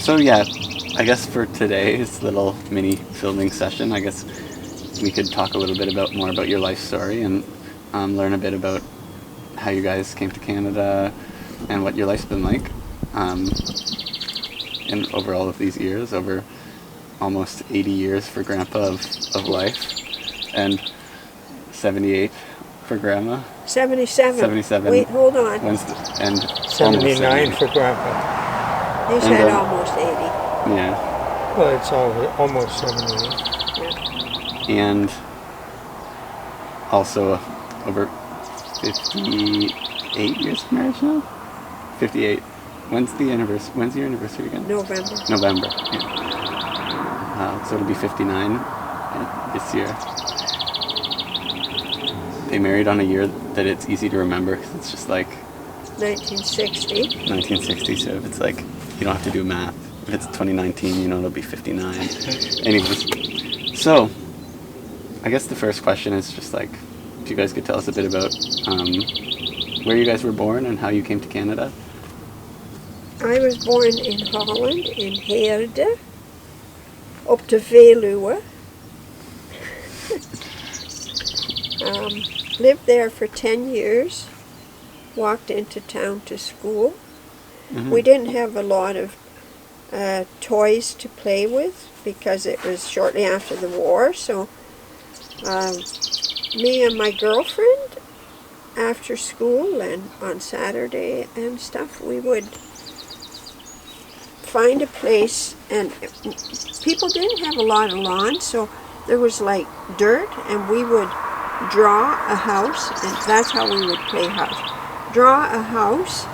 So yeah, I guess for today's little mini filming session, I guess we could talk a little bit more about your life story and learn a bit about how you guys came to Canada and what your life's been like in over all of these years, over almost 80 years for Grandpa of life, and 78 for Grandma. 77. 77. Wait, hold on. And 79 for Grandpa. You said almost 80. Yeah. Well, it's almost 78. Yeah. And also over 58 years of marriage now? 58. When's your anniversary again? November, yeah. So it'll be 59 this year. They married on a year that it's easy to remember because it's just like 1960. 1960, so if it's like, you don't have to do math. If it's 2019, you know it'll be 59. Anyways, so I guess the first question is just like, if you guys could tell us a bit about where you guys were born and how you came to Canada. I was born in Holland, in Herde, op de Veluwe. Lived there for 10 years, walked into town to school. Mm-hmm. We didn't have a lot of toys to play with because it was shortly after the war, so me and my girlfriend, after school and on Saturday and stuff, we would find a place, and people didn't have a lot of lawn, so there was like dirt, and we would draw a house, and that's how we would play house. Draw a house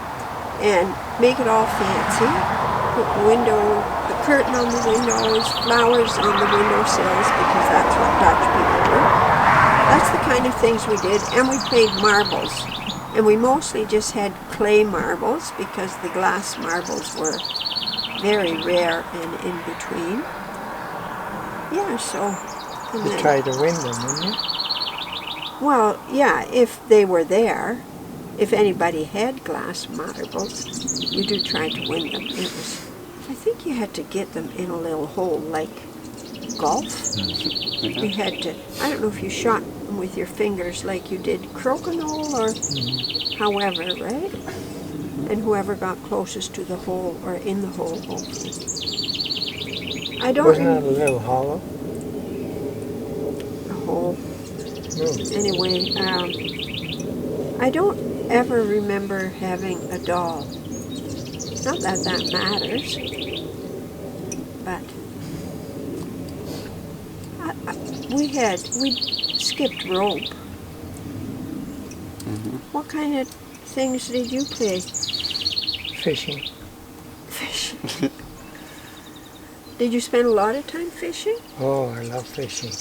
and make it all fancy. Put a curtain on the windows, flowers on the windowsills, because that's what Dutch people do. That's the kind of things we did, and we played marbles. And we mostly just had clay marbles because the glass marbles were very rare and in between. Yeah, so... You tried to win them, didn't you? Well, yeah, if they were there, if anybody had glass marbles, you do try to win them. I think you had to get them in a little hole like golf. Mm-hmm. You had to, I don't know if you shot them with your fingers like you did crokinole or however, right? And whoever got closest to the hole or in the hole, hopefully. Wasn't that a little hollow? A hole. No. Anyway, I don't ever remember having a doll. Not that that matters, but we skipped rope. Mm-hmm. What kind of things did you play? Fishing. Fishing. Did you spend a lot of time fishing? Oh, I love fishing.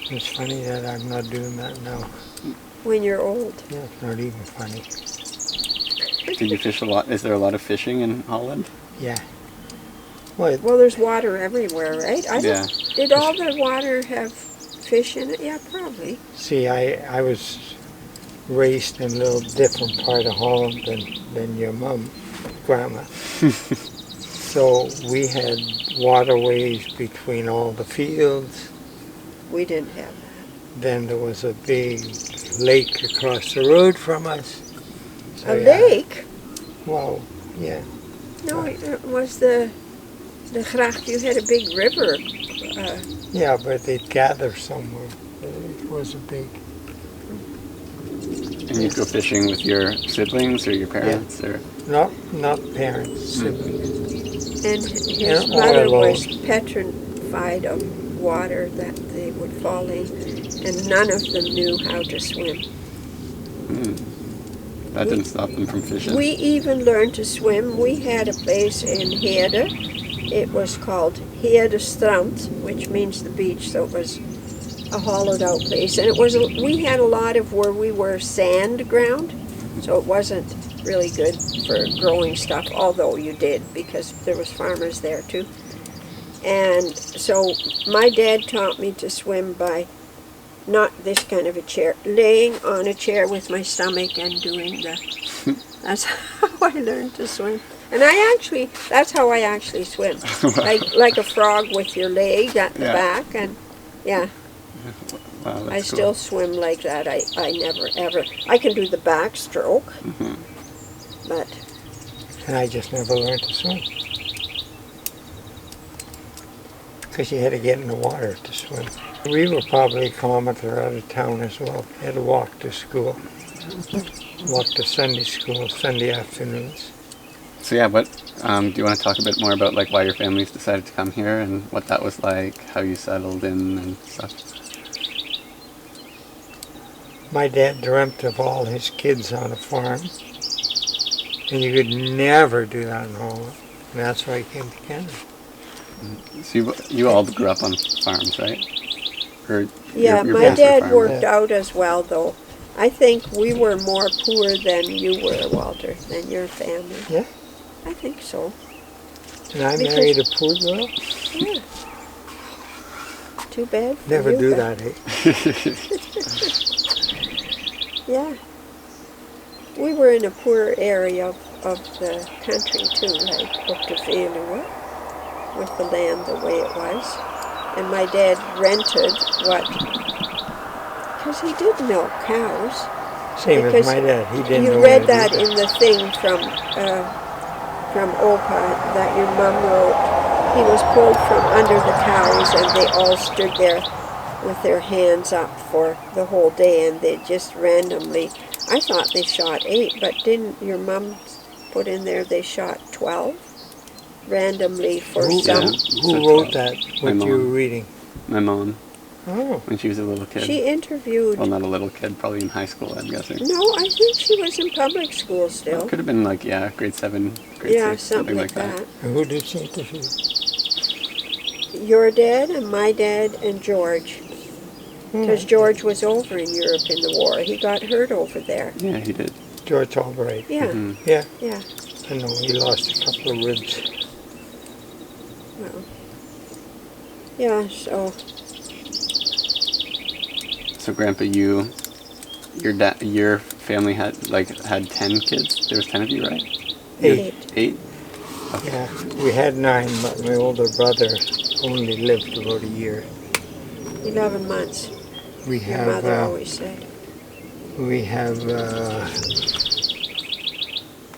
It's funny that I'm not doing that now. When you're old. Yeah, it's not even funny. Did you fish a lot? Is there a lot of fishing in Holland? Yeah. Well, there's water everywhere, right? Yeah. Did all the water have fish in it? Yeah, probably. See, I was raised in a little different part of Holland than your mom, Grandma. So we had waterways between all the fields. We didn't have that. Then there was a big lake across the road from us. So, lake? Well, yeah. No, it was the gracht. You had a big river. Yeah, but they'd gather somewhere. It was a big... And you'd go fishing with your siblings or your parents? Yeah. Or Not parents, siblings. And his mother was petrified of water that they would fall in, and none of them knew how to swim. That didn't stop them from fishing. We even learned to swim. We had a place in Herde. It was called Herde Strand, which means the beach, so it was a hollowed out place. And we had a lot of where we were sand ground, so it wasn't really good for growing stuff, although you did, because there was farmers there too. And so my dad taught me to swim by not this kind of a chair, laying on a chair with my stomach and doing that's how I learned to swim. And that's how I actually swim. Like a frog with your leg at the back, and yeah. Wow, that's I cool. still swim like that. I never ever. I can do the backstroke, but And I just never learned to swim. Because you had to get in the water to swim. We were probably a kilometer out of town as well. We had to walk to school. Walk to Sunday school, Sunday afternoons. So yeah, what do you want to talk a bit more about, like, why your families decided to come here and what that was like, how you settled in and stuff? My dad dreamt of all his kids on a farm. And you could never do that in Holland. And that's why he came to Canada. So you all grew up on farms, right? Or yeah, your my parents were dad farmers? worked out as well, though. I think we were more poor than you were, Walter, than your family. Yeah? I think so. And I married a poor girl? Yeah. Too bad for Never you, do but- that, eh? Yeah. We were in a poor area of the country, too, like up to Failure, with the land the way it was. And my dad rented because he did milk cows. Same as Because my dad. He didn't know You how read to that do in the thing from Opa that your mom wrote. He was pulled from under the cows and they all stood there with their hands up for the whole day, and they just randomly, I thought they shot 8, but didn't your mom put in there they shot 12? Randomly for Who- some. Who wrote that, My what you were mom. reading? My mom, Oh, when she was a little kid. She interviewed, Well, not a little kid, probably in high school, I'm guessing. no, I think she was in public school still. Could have been like, yeah, grade 7, grade Yeah, 6, something like that. and who did she interview? Your dad and my dad and George. Because George was over in Europe in the war. He got hurt over there. Yeah, he did. George Albright. Yeah, Mhm. Yeah, yeah. I know. He lost a couple of ribs. Well, yeah, so So, Grandpa, your family had 10 kids. There was 10 of you, right? 8. 8. Yeah, we had 9, but my older brother only lived about a year. 11 months, We your have mother always said.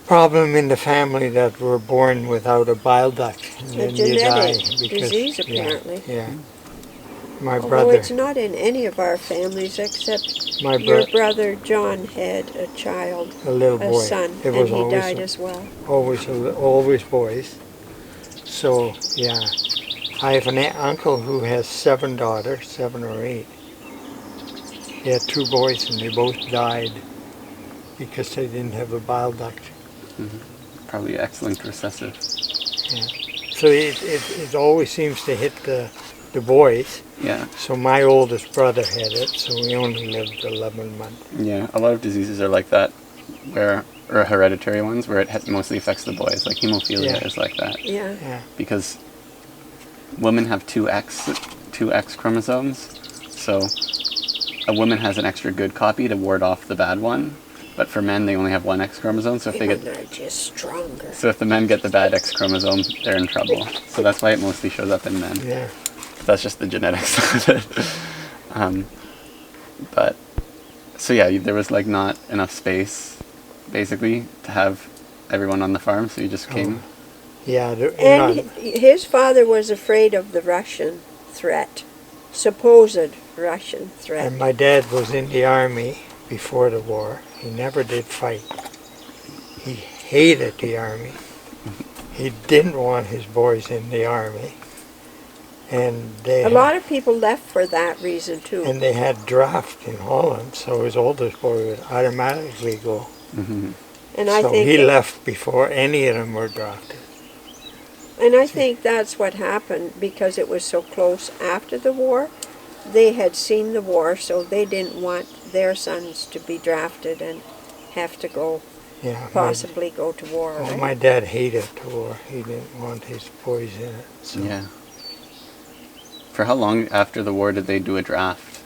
Problem in the family that were born without a bile duct. And A then you die genetic disease, yeah, apparently. Yeah. My Although brother, it's not in any of our families except my your brother, brother John had a child, a little a boy. son, It and was he always died as well. always boys. So yeah, I have an uncle who has 7 daughters, 7 or 8. He had 2 boys, and they both died because they didn't have a bile duct. Probably excellent recessive. Yeah. So it always seems to hit the boys. Yeah. So my oldest brother had it, so we only lived 11 months. Yeah, a lot of diseases are like that, or hereditary ones, where it mostly affects the boys. Like hemophilia Yeah. is like that. Yeah. Yeah. Because women have two X chromosomes, so a woman has an extra good copy to ward off the bad one, but for men they only have one X chromosome, so if they Women get are just stronger. so if the men get the bad X chromosome, they're in trouble. So that's why it mostly shows up in men. Yeah. That's just the genetics of it. But so yeah, there was like not enough space, basically, to have everyone on the farm, so you just came. Yeah. And his father was afraid of the Russian threat, supposed Russian threat. And my dad was in the army before the war. He never did fight. He hated the army. He didn't want his boys in the army. And A lot of people left for that reason too. and they had draft in Holland, so his oldest boy would automatically go. Mm-hmm. And I So think he left before any of them were drafted. And I think that's what happened because it was so close after the war. They had seen the war, so they didn't want their sons to be drafted and have to go, Yeah. possibly go to war. Right? My dad hated the war. He didn't want his boys in it. So. Yeah. For how long after the war did they do a draft?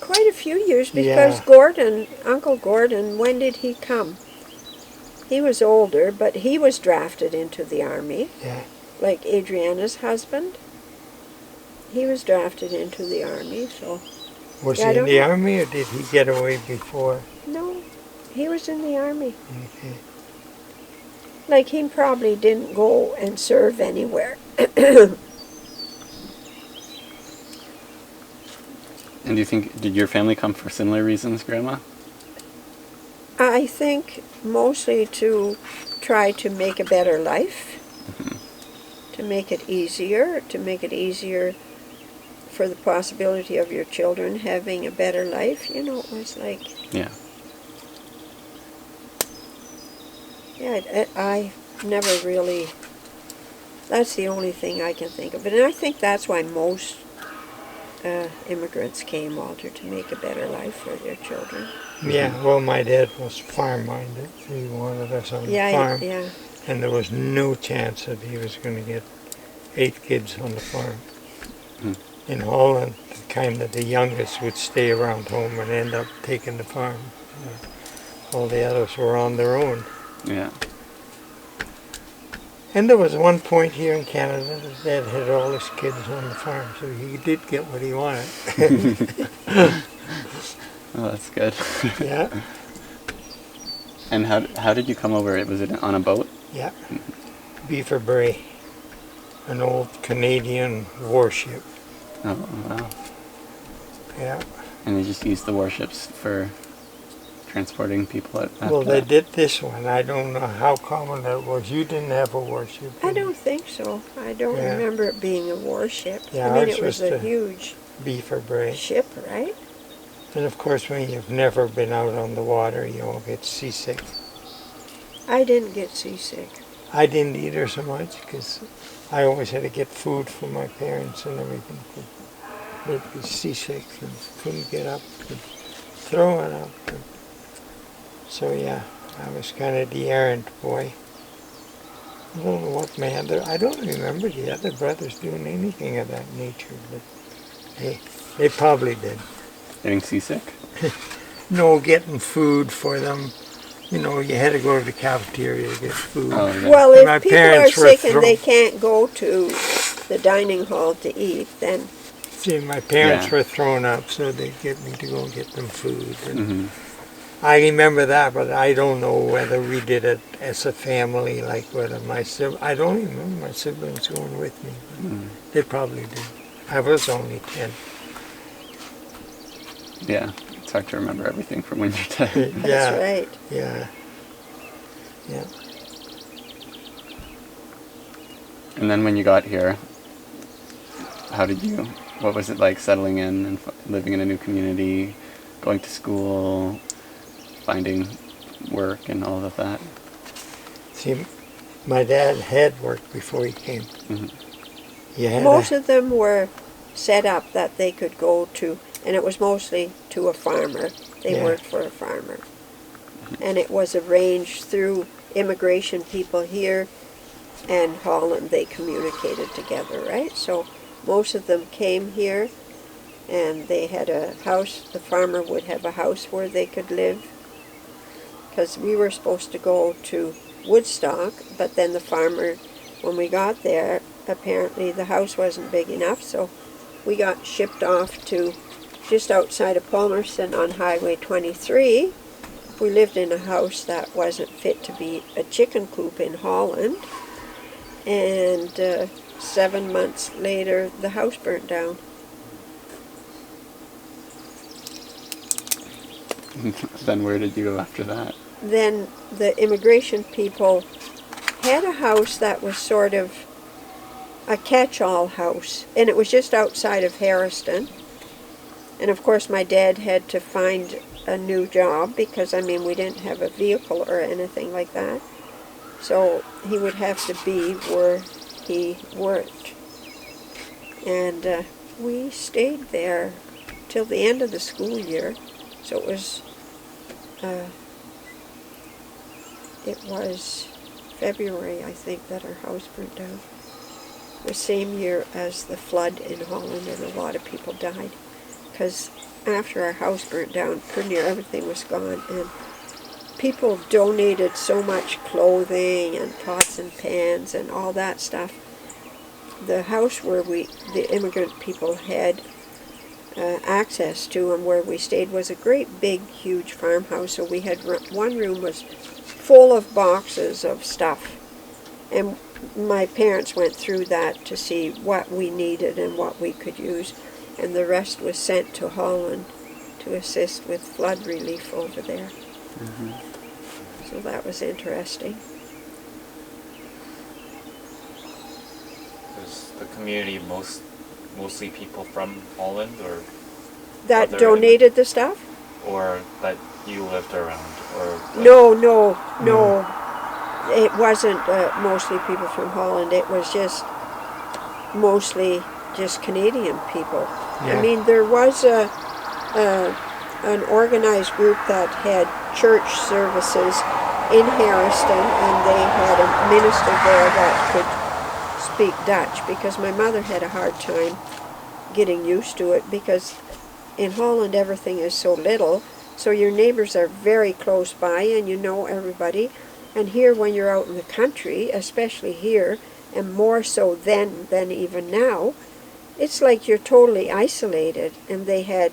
Quite a few years because Yeah. Gordon, Uncle Gordon, when did he come? He was older, but he was drafted into the Army, Yeah. like Adriana's husband. He was drafted into the Army, so... Was Yeah, I he in don't the know. Army or did he get away before? No, he was in the Army. Okay. Like, he probably didn't go and serve anywhere. And do you think, did your family come for similar reasons, Grandma? I think mostly to try to make a better life, to make it easier for the possibility of your children having a better life. You know, it was like, Yeah. yeah, I never really, that's the only thing I can think of. And I think that's why most immigrants came, Walter, to make a better life for their children. Yeah, well, my dad was farm-minded. He wanted us on the farm. Yeah. And there was no chance that he was going to get 8 kids on the farm. In Holland, kind of the youngest would stay around home and end up taking the farm. All the others were on their own. Yeah. And there was one point here in Canada that Dad had all his kids on the farm, so he did get what he wanted. Oh, that's good. Yeah, And how did you come over? Was it on a boat? yeah. Beaver Bray, an old Canadian warship. Oh, wow. Yeah. And they just used the warships for transporting people at Well, they that. did this one. I don't know how common that was. You didn't have a warship. I did you? don't think so. I don't Yeah. remember it being a warship. Yeah, I mean, ours it was was a the- huge Beaver Bray. ship, right? And of course, when you've never been out on the water, you all get seasick. I didn't get seasick. I didn't either so much because I always had to get food from my parents and everything. I'd be seasick and couldn't get up and throwing up. And so yeah, I was kind of the errand boy. I don't know what I don't remember the other brothers doing anything of that nature, but they probably did. Getting seasick? No, getting food for them. You know, you had to go to the cafeteria to get food. Oh, yeah. Well, And if my people are parents were sick and they can't go to the dining hall to eat, then See, my parents Yeah. were thrown up, so they'd get me to go and get them food. And Hmm. I remember that, but I don't know whether we did it as a family, like whether I don't even remember my siblings going with me. They probably did. I was only 10. Yeah. It's hard to remember everything from when you're 10. that's Yeah, right. yeah, yeah. And then when you got here, what was it like settling in and living in a new community, going to school, finding work and all of that? See, my dad had worked before he came. Mhm. He had Most of them were set up that they could go to, and it was mostly to a farmer. They Yeah. worked for a farmer. And it was arranged through immigration people here and Holland. They communicated together, right? So most of them came here and they had a house. The farmer would have a house where they could live. Because we were supposed to go to Woodstock, but then the farmer, when we got there, apparently the house wasn't big enough, so we got shipped off to just outside of Palmerston on Highway 23. We lived in a house that wasn't fit to be a chicken coop in Holland, and 7 months later the house burnt down. Then where did you go after that? Then the immigration people had a house that was sort of a catch-all house, and it was just outside of Harriston. And of course my dad had to find a new job because, I mean, we didn't have a vehicle or anything like that. So he would have to be where he worked. And we stayed there till the end of the school year. So it was February, I think, that our house burnt down. The same year as the flood in Holland, and a lot of people died. Because after our house burnt down, pretty near everything was gone. And people donated so much clothing and pots and pans and all that stuff. The house where the immigrant people had access to and where we stayed was a great big huge farmhouse. So we had one room was full of boxes of stuff, and my parents went through that to see what we needed and what we could use, and the rest was sent to Holland to assist with flood relief over there. Mm-hmm. So that was interesting. Was the community mostly people from Holland, or that donated the stuff? Or that you lived around? Or No. It wasn't mostly people from Holland. It was just mostly just Canadian people. Yeah. I mean, there was an organized group that had church services in Harriston, and they had a minister there that could speak Dutch, because my mother had a hard time getting used to it, because in Holland everything is so little, so your neighbors are very close by and you know everybody. And here, when you're out in the country, especially here, and more so then than even now, it's like you're totally isolated, and they had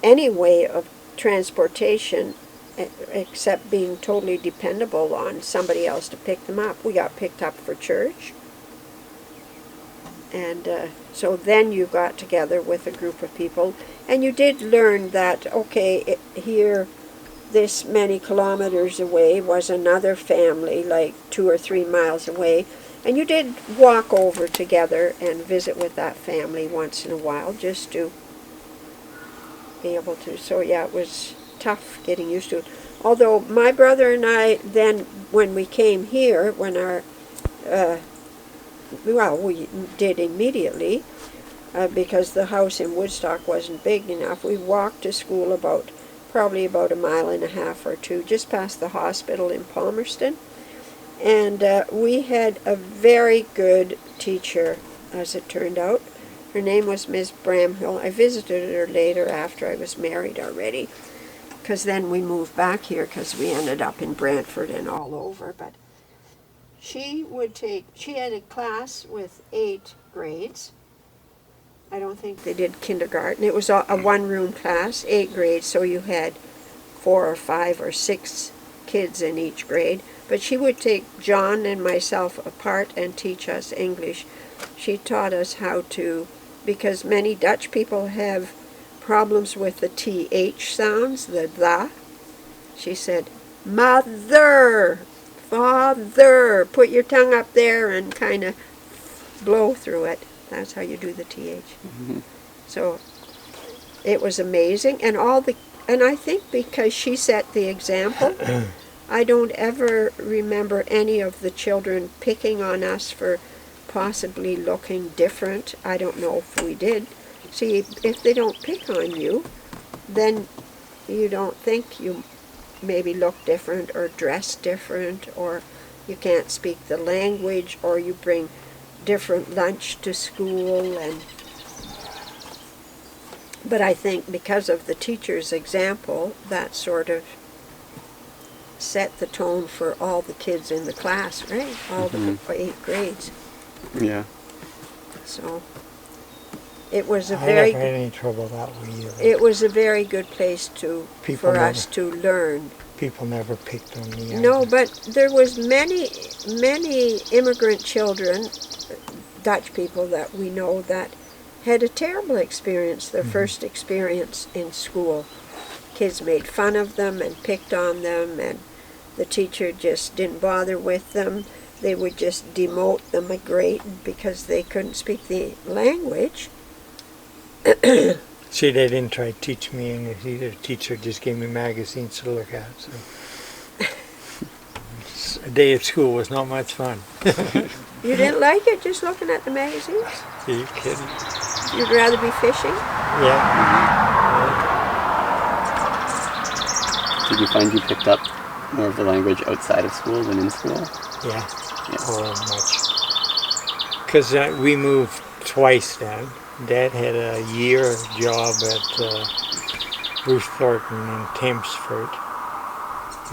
any way of transportation except being totally dependable on somebody else to pick them up. We got picked up for church, and so then you got together with a group of people, and you did learn that, okay, here, this many kilometers away was another family, like 2 or 3 miles away, and you did walk over together and visit with that family once in a while, just to be able to. So yeah, it was tough getting used to it. Although my brother and I then, when we came here, when our we did immediately, because the house in Woodstock wasn't big enough. We walked to school probably about 1.5 miles or 2, just past the hospital in Palmerston. And we had a very good teacher, as it turned out. Her name was Miss Bramhill. I visited her later after I was married already, because then we moved back here because we ended up in Brantford and all over. But she had a class with 8 grades. I don't think they did kindergarten. It was a one-room class, 8 grades, so you had 4 or 5 or 6 kids in each grade. But she would take John and myself apart and teach us English. She taught us how to, because many Dutch people have problems with the TH sounds, the. She said, mother, father, put your tongue up there and kind of blow through it. That's how you do the TH. Mm-hmm. So it was amazing, and I think because she set the example, I don't ever remember any of the children picking on us for possibly looking different. I don't know if we did. See, if they don't pick on you, then you don't think you maybe look different or dress different, or you can't speak the language, or you bring different lunch to school. But I think because of the teacher's example, that sort of set the tone for all the kids in the class, right? All the 8 grades. Yeah. So it was I never had any trouble that way either. It was a very good place for us to learn. People never picked on me. No, but there was many immigrant children, Dutch people that we know, that had a terrible experience, their first experience in school. Kids made fun of them and picked on them, and the teacher just didn't bother with them. They would just demote them a grade because they couldn't speak the language. See, they didn't try to teach me English either. The teacher just gave me magazines to look at. So a day at school was not much fun. You didn't like it, just looking at the magazines? Are you kidding? You'd rather be fishing? Yeah. Did you find you picked up more of the language outside of school than in school? Yeah. Oh, much. Because we moved twice then. Dad had a year job at Bruce Thornton in Thamesford,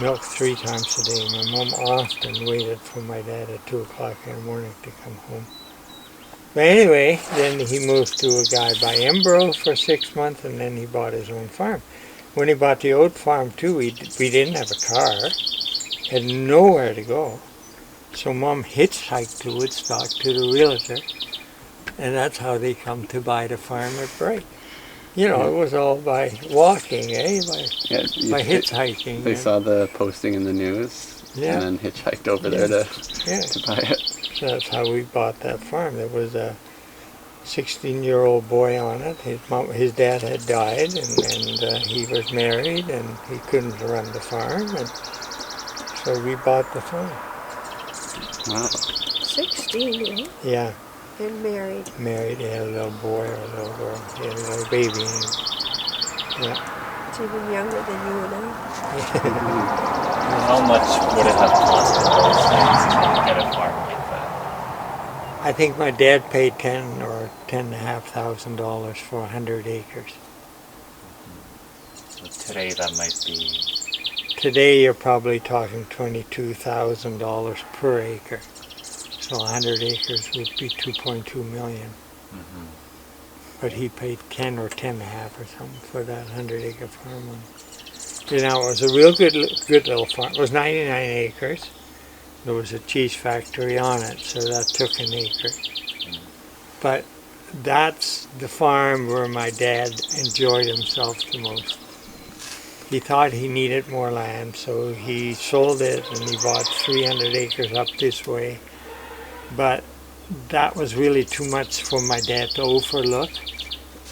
milk 3 times a day. My mom often waited for my dad at 2 o'clock in the morning to come home. But anyway, then he moved to a guy by Embro for 6 months, and then he bought his own farm. When he bought the old farm too, we didn't have a car, had nowhere to go. So Mom hitchhiked to Woodstock to the realtor, and that's how they come to buy the farm at Bright. You know, it was all by walking, by hitchhiking. They saw the posting in the news, and then hitchhiked over there to buy it. So that's how we bought that farm. There was a 16-year-old boy on it. His dad had died, and he was married, and he couldn't run the farm, and so we bought the farm. Wow. 16, eh? Yeah. And married. Married. He had a little boy or a little girl. He had a little baby. It's even younger than you and I. How much would it have cost in those days to get a farm like that? I think my dad paid $10,000 or $10,500 for 100 acres. So today that might be... Today you're probably talking $22,000 per acre. So 100 acres would be $2.2 million. Mm-hmm. But he paid 10 or 10.5 or something for that 100-acre farm. You know, it was a real good little farm. It was 99 acres. There was a cheese factory on it, so that took an acre. But that's the farm where my dad enjoyed himself the most. He thought he needed more land, so he sold it and he bought 300 acres up this way. But that was really too much for my dad to overlook,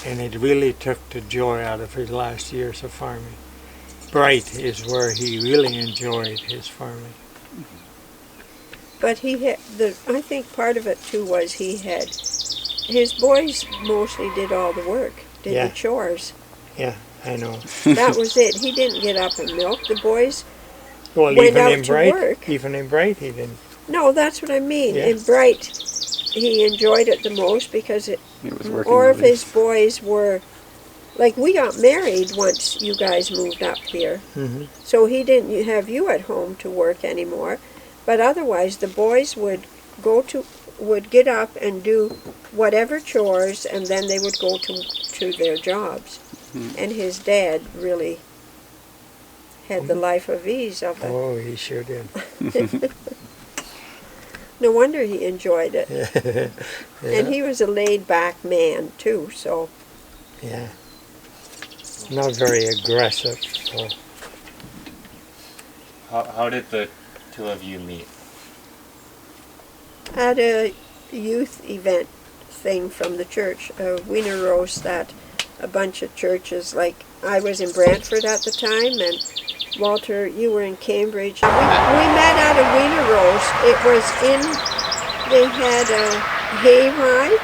and it really took the joy out of his last years of farming. Bright is where he really enjoyed his farming. But he had, I think part of it too was he had, his boys mostly did all the work, did the chores. Yeah, I know. That was it. He didn't get up and milk. The boys went out in to Bright, work. Even in Bright he didn't. No, that's what I mean. Yeah. In Bright, he enjoyed it the most because more of his boys were, like we got married once you guys moved up here. Mm-hmm. So he didn't have you at home to work anymore. But otherwise, the boys would get up and do whatever chores, and then they would go to their jobs. Mm-hmm. And his dad really had the life of ease of it. Oh, he sure did. No wonder he enjoyed it. Yeah. And he was a laid-back man, too, so... Yeah. Not very aggressive, so... How did the two of you meet? At a youth event thing from the church, a wiener roast that a bunch of churches, like I was in Brantford at the time, and Walter, you were in Cambridge. We met at a wiener roast. It was they had a hay ride,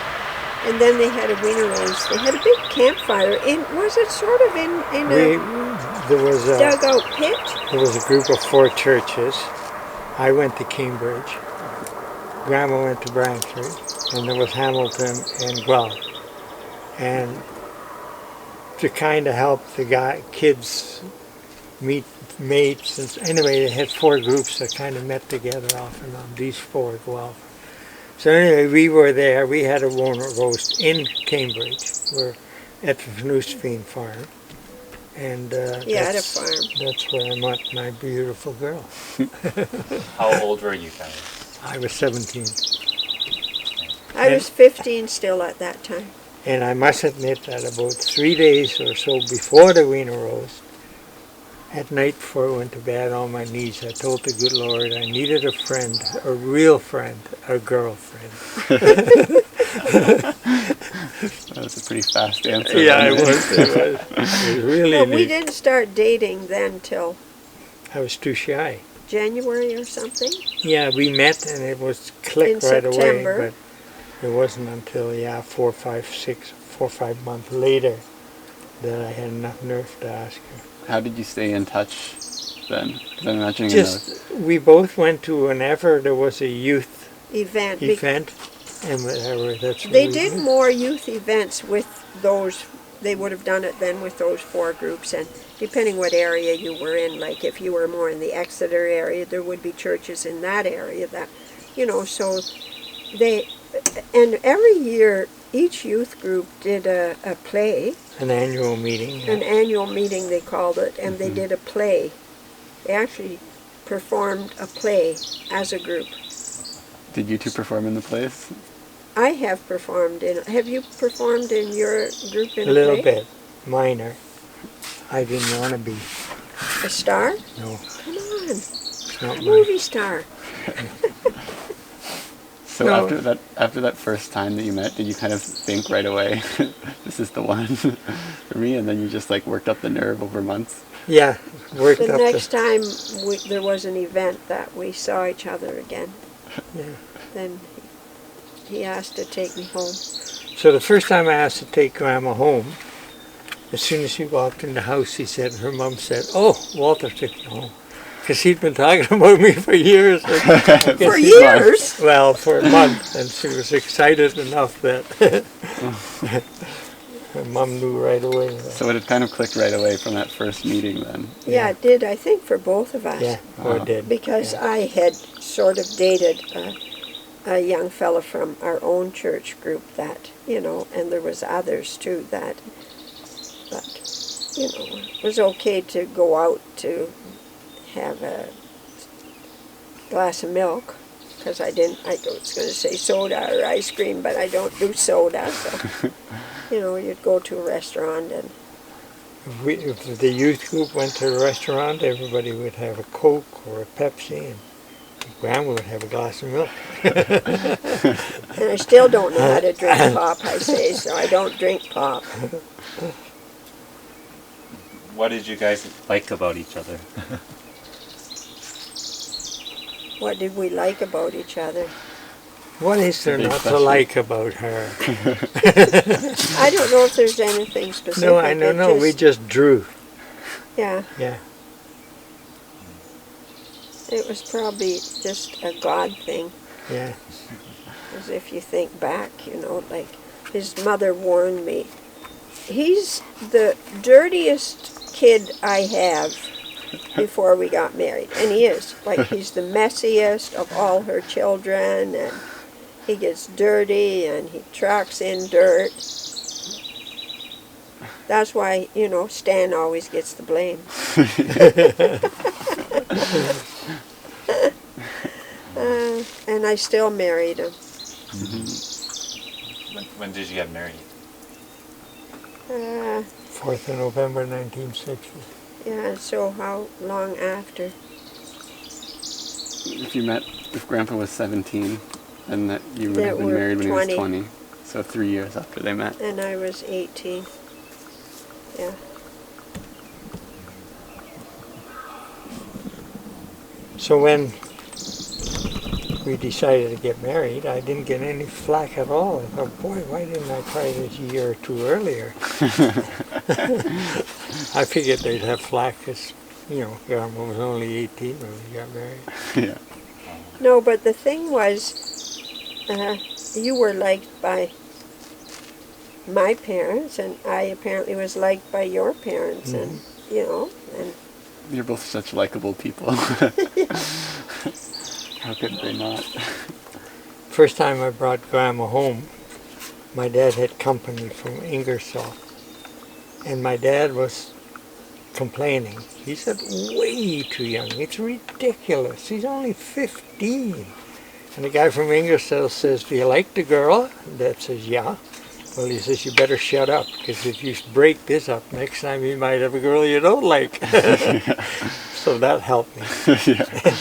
and then they had a wiener roast. They had a big campfire. Was it sort of in there was a dugout pit? There was a group of 4 churches. I went to Cambridge. Grandma went to Brantford, and there was Hamilton and Guelph. And to kind of help the kids meet mates, and anyway, they had 4 groups that kind of met together off and on. These 4 Guelph. So anyway, we were there. We had a wiener roast in Cambridge. We're at the Vanoosteveen farm. And at a farm. That's where I met my beautiful girl. How old were you guys? I was 17. I was 15 still at that time. And I must admit that about 3 days or so before the wiener roast, at night before I went to bed on my knees, I told the good Lord I needed a friend, a real friend, a girlfriend. That was a pretty fast answer. Yeah, it was really Well, we didn't start dating then till... I was too shy. January or something? Yeah, we met and it was clicked right September. away, but it wasn't until 4 or 5 months later that I had enough nerve to ask her. How did you stay in touch then? 'Cause I'm imagining we both went to whenever there was a youth event. And whatever. That's They did more youth events with those they would have done it then with those 4 groups, and depending what area you were in, like if you were more in the Exeter area, there would be churches in that area that, so and every year each youth group did a play. An annual meeting. Yeah. An annual meeting they called it, and they did a play. They actually performed a play as a group. Did you two perform in the plays? I have performed in. Have you performed in your group in A little play? bit. Minor. I didn't want to be. A star? No. Come on. It's not Movie star. So No. after that first time that you met, did you kind of think right away, this is the one for me, and then you just like worked up the nerve over months? Yeah. Worked The up next time there was an event that we saw each other again, Yeah. then he asked to take me home. So the first time I asked to take Grandma home, as soon as she walked in the house, her mom said, "Oh, Walter took you home." Because he'd been talking about me for years. For years? Well, for a month. And she was excited enough that her mom knew right away. So it had kind of clicked right away from that first meeting then. Yeah, it did, I think, for both of us. Yeah, it did. Because Yeah. I had sort of dated a young fella from our own church group that, and there was others too but, it was okay to go out to have a glass of milk, because I was going to say soda or ice cream, but I don't do soda, so, you'd go to a restaurant and... If the youth group went to a restaurant, everybody would have a Coke or a Pepsi, and Grandma would have a glass of milk. And I still don't know how to drink pop, I say, so I don't drink pop. What did you guys like about each other? What did we like about each other? What is there Big not to question. like about her? I don't know if there's anything specific. No, I don't know. We just drew. Yeah, Yeah. it was probably just a God thing. Yeah. As if you think back, like his mother warned me. He's the dirtiest kid I have before we got married. And he is. Like, he's the messiest of all her children, and he gets dirty and he tracks in dirt. That's why, Stan always gets the blame. And I still married him. When did you get married? 4th of November 1960. Yeah, so how long after? If Grandpa was 17, then that you would That have been we're married when he 20. was 20. So 3 years after they met. And I was 18. Yeah. So when we decided to get married, I didn't get any flack at all. I thought, boy, why didn't I try this a year or two earlier? I figured they'd have flack because, Grandma was only 18 when we got married. Yeah. No, but the thing was, you were liked by my parents, and I apparently was liked by your parents, and, and You're both such likable people. How could they not? First time I brought Grandma home, my dad had company from Ingersoll. And my dad was complaining. He said, way too young. It's ridiculous. He's only 15. And the guy from Ingersoll says, do you like the girl? Dad says, yeah. Well, he says, you better shut up, because if you break this up, next time you might have a girl you don't like. So that helped me. Yeah.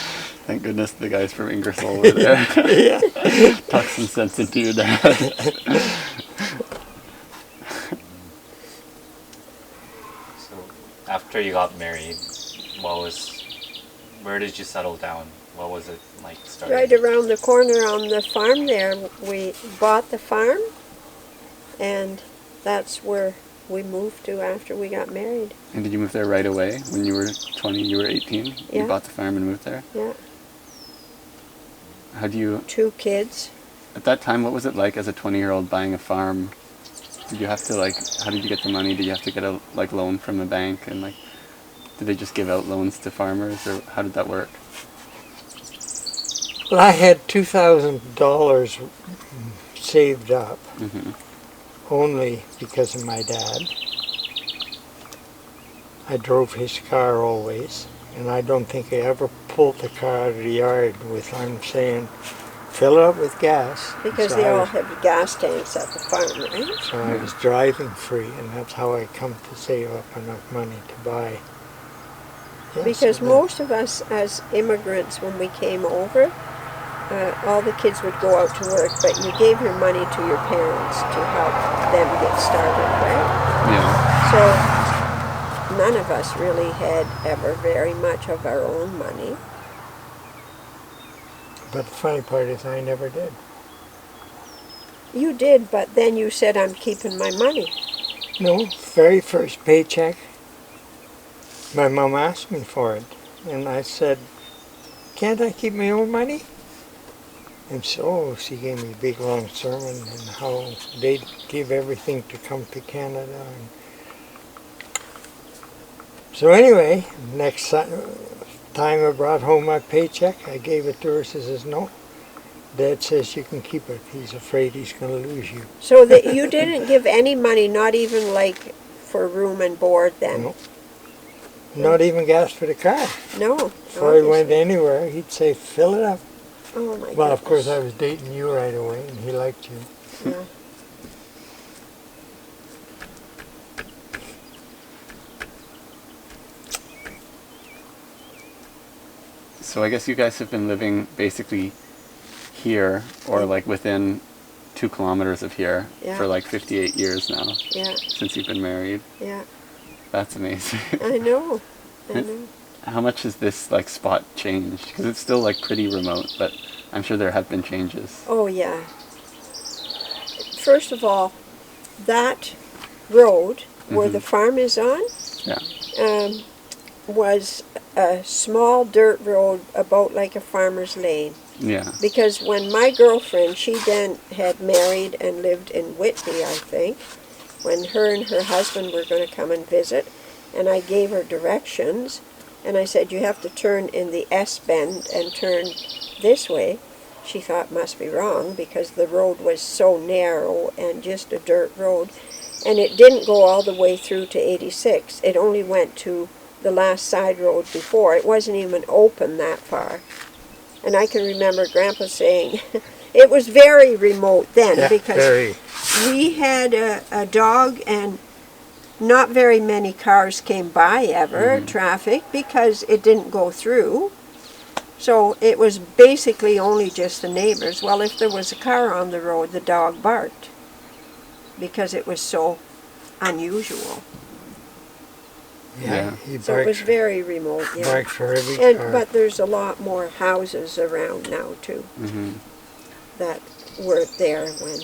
Thank goodness the guys from Ingersoll were there. Yeah. Talk some sense into your dad. So after you got married, where did you settle down? What was it like starting? right around the corner on the farm there, we bought the farm, and that's where we moved to after we got married. And did you move there right away? When you were 20, you were 18? Yeah. You bought the farm and moved there? Yeah. How do you... 2 kids. At that time, what was it like as a 20-year-old buying a farm Did you have to like? How did you get the money? Did you have to get a like loan from a bank and like? Did they just give out loans to farmers, or how did that work? Well, I had $2,000 saved up Mm-hmm. only because of my dad. I drove his car always, and I don't think I ever pulled the car out of the yard with, I'm saying, fill it up with gas. Because So they I all was- have gas tanks at the farm, right? So I was driving free, and that's how I come to save up enough money to buy. Yes, Because and then- most of us as immigrants, when we came over, all the kids would go out to work, but you gave your money to your parents to help them get started, right? Yeah. So none of us really had ever very much of our own money. But the funny part is I never did. You did, but then you said, I'm keeping my money. No, very first paycheck, my mom asked me for it. And I said, can't I keep my own money? And so she gave me a big long sermon on how they'd give everything to come to Canada. And so anyway, next time I brought home my paycheck, I gave it to her. She says, no, Dad says you can keep it. He's afraid he's going to lose you. So that you didn't give any money, not even like for room and board then? No. Not even gas for the car. No. Before I went obviously. anywhere, he'd say, fill it up. Oh my Well, of course, I goodness. was dating you right away, and he liked you. Yeah. So I guess you guys have been living basically here, or like within 2 kilometers of here, Yeah. for like 58 years now, Yeah, since you've been married. yeah. That's amazing. I know. I know. How much has this like spot changed? Because it's still like pretty remote, but I'm sure there have been changes. Oh, yeah. First of all, that road where the farm is on Yeah. was a small dirt road about like a farmer's lane. Yeah. Because when my girlfriend, she then had married and lived in Whitby, I think, when her and her husband were going to come and visit, and I gave her directions, and I said, you have to turn in the S-bend and turn this way. She thought must be wrong because the road was so narrow and just a dirt road, and it didn't go all the way through to 86. It only went to the last side road before. It wasn't even open that far. And I can remember Grandpa saying, it was very remote then Yeah, because very. we had a dog and not very many cars came by ever, traffic, because it didn't go through. So it was basically only just the neighbors. Well, if there was a car on the road, the dog barked because it was so unusual. Yeah. He So it was barks, very remote, yeah. barks for every And car. but there's a lot more houses around now too Hmm. that weren't there when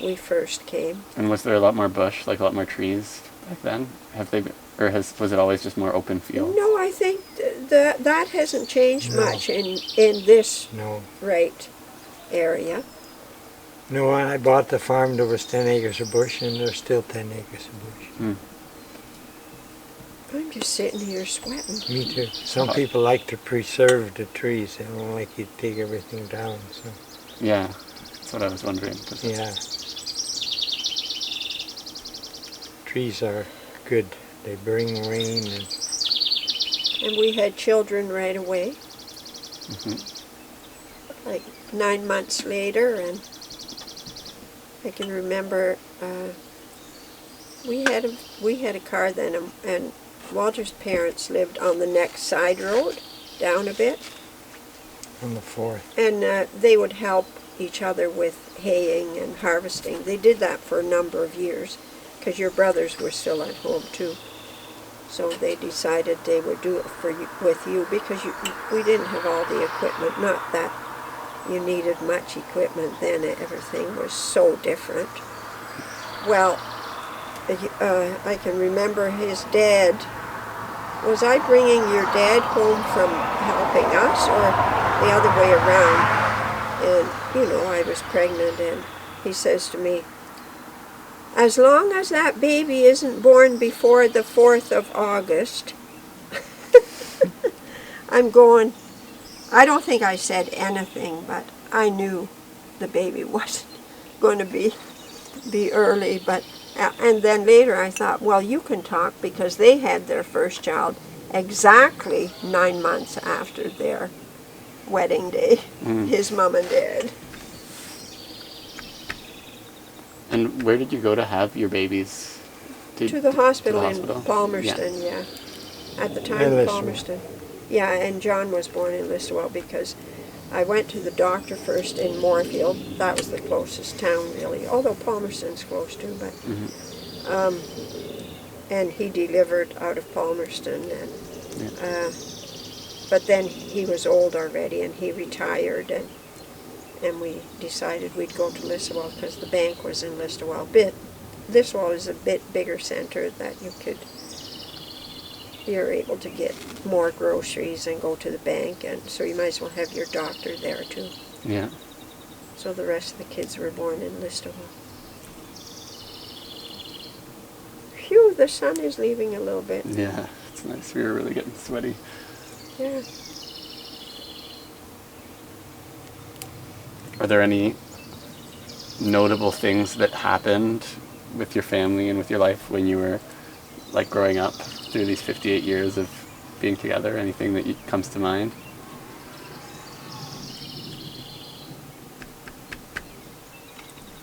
we first came. And was there a lot more bush, like a lot more trees back then? Have they been, or was it always just more open fields? No, I think that hasn't changed No. much in this No. right area. No, when I bought the farm, there was 10 acres of bush, and there's still 10 acres of bush. I'm just sitting here sweating. Me too. Some people like to preserve the trees. They don't like you to take everything down. So Yeah, that's what I was wondering. 'Cause yeah, trees are good. They bring rain, And we had children right away. Like 9 months later, and I can remember we had a car then, and Walter's parents lived on the next side road, down a bit, on the 4th. and they would help each other with haying and harvesting. They did that for a number of years, because your brothers were still at home too. So they decided they would do it for you, with you, because we didn't have all the equipment. Not that you needed much equipment then. Everything was so different. Well, I can remember his dad. Was I bringing your dad home from helping us, or the other way around? And, I was pregnant, and he says to me, as long as that baby isn't born before the 4th of August, I'm going. I don't think I said anything, but I knew the baby wasn't going to be early. But and then later I thought, well, you can talk, because they had their first child exactly 9 months after their wedding day, his mom and dad. And where did you go to have your babies? To the hospital, hospital? in Palmerston, yeah. At the time, In Listowel. Palmerston. Yeah, and John was born in Listowel because I went to the doctor first in Moorfield. That was the closest town, really. Although Palmerston's close too, but and he delivered out of Palmerston, and but then he was old already, and he retired, and we decided we'd go to Listowel because the bank was in Listowel. Listowel is a bit bigger center that you're able to get more groceries and go to the bank, and so you might as well have your doctor there too. Yeah. So the rest of the kids were born in Listowel. Phew, the sun is leaving a little bit. Yeah, it's nice. We were really getting sweaty. Yeah. Are there any notable things that happened with your family and with your life when you were like growing up through these 58 years of being together? Anything that comes to mind?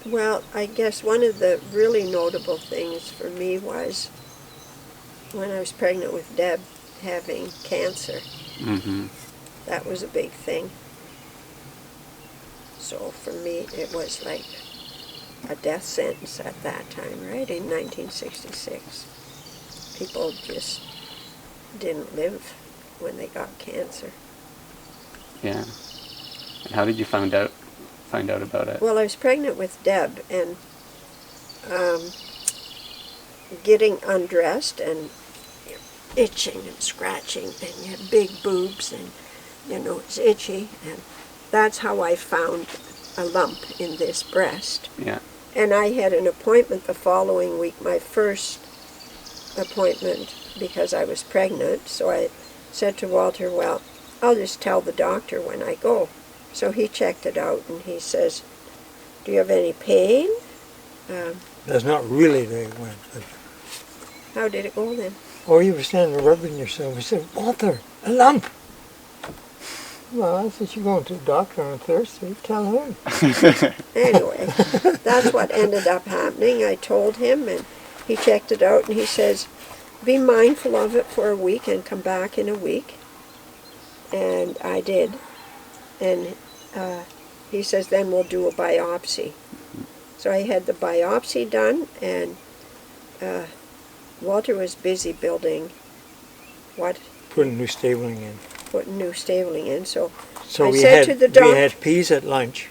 Well, I guess one of the really notable things for me was when I was pregnant with Deb having cancer. Mm-hmm. That was a big thing. So for me, it was like a death sentence at that time, right, in 1966. People just didn't live when they got cancer. Yeah. And how did you find out about it? Well, I was pregnant with Deb, and getting undressed and itching and scratching, and you had big boobs, and it's itchy, and that's how I found a lump in this breast. Yeah. And I had an appointment the following week, my first appointment, because I was pregnant. So I said to Walter, well, I'll just tell the doctor when I go. So he checked it out, and he says, do you have any pain? That's not really the way it went. But How did it go then? or you were standing there rubbing yourself. He said, Walter, a lump. Well, I said, you're going to the doctor on Thursday. Tell him. Anyway, that's what ended up happening. I told him, and he checked it out, and he says, be mindful of it for a week and come back in a week. And I did. And he says, then we'll do a biopsy. So I had the biopsy done, and Walter was busy building Putting new stabling in. putting new stabling in. So So I we said to the we doctor, had peas at lunch.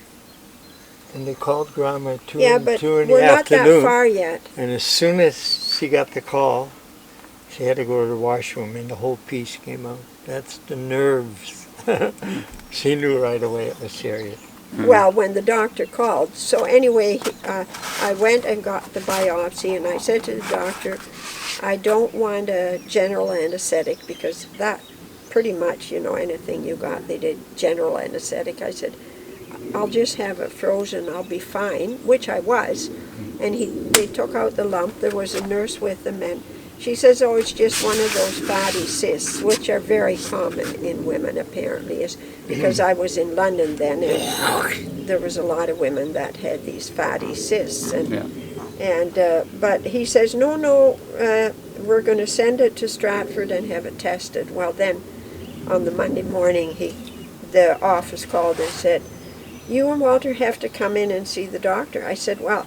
And they called Grandma at 2 yeah, in but the we're not afternoon. that far yet. And as soon as she got the call, she had to go to the washroom, and the whole piece came out. That's the nerves. She knew right away it was serious. Well, when the doctor called. So anyway, I went and got the biopsy, and I said to the doctor, I don't want a general anesthetic, because that pretty much, anything you got, they did general anesthetic. I said, I'll just have it frozen, I'll be fine, which I was. And they took out the lump. There was a nurse with them, and she says, oh, it's just one of those fatty cysts, which are very common in women, apparently, is because I was in London then, and there was a lot of women that had these fatty cysts. But he says, no, we're going to send it to Stratford and have it tested. Well, then, on the Monday morning, the office called and said, you and Walter have to come in and see the doctor. I said, well,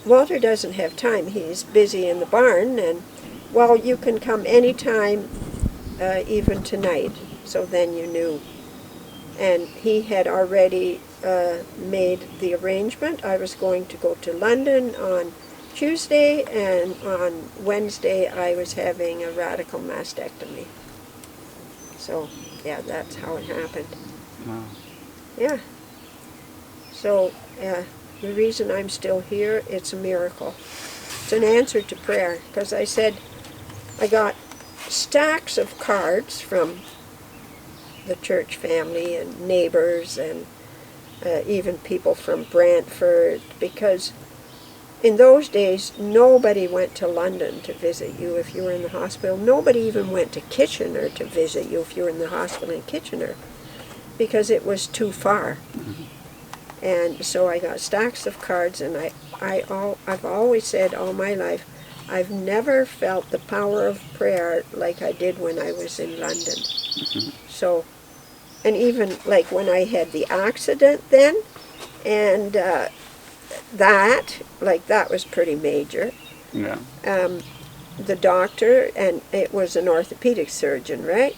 Walter doesn't have time. He's busy in the barn, and, well, you can come anytime, even tonight. So then you knew. And he had already made the arrangement. I was going to go to London on Tuesday, and on Wednesday I was having a radical mastectomy. So, yeah, that's how it happened. Wow. Yeah. So, the reason I'm still here, it's a miracle. It's an answer to prayer, because I said, I got stacks of cards from the church family and neighbors and even people from Brantford, because in those days nobody went to London to visit you if you were in the hospital. Nobody even went to Kitchener to visit you if you were in the hospital in Kitchener, because it was too far. And so I got stacks of cards, and I've always said all my life, I've never felt the power of prayer like I did when I was in London. So, and even like when I had the accident then, and that was pretty major. Yeah. The doctor, and it was an orthopedic surgeon, right?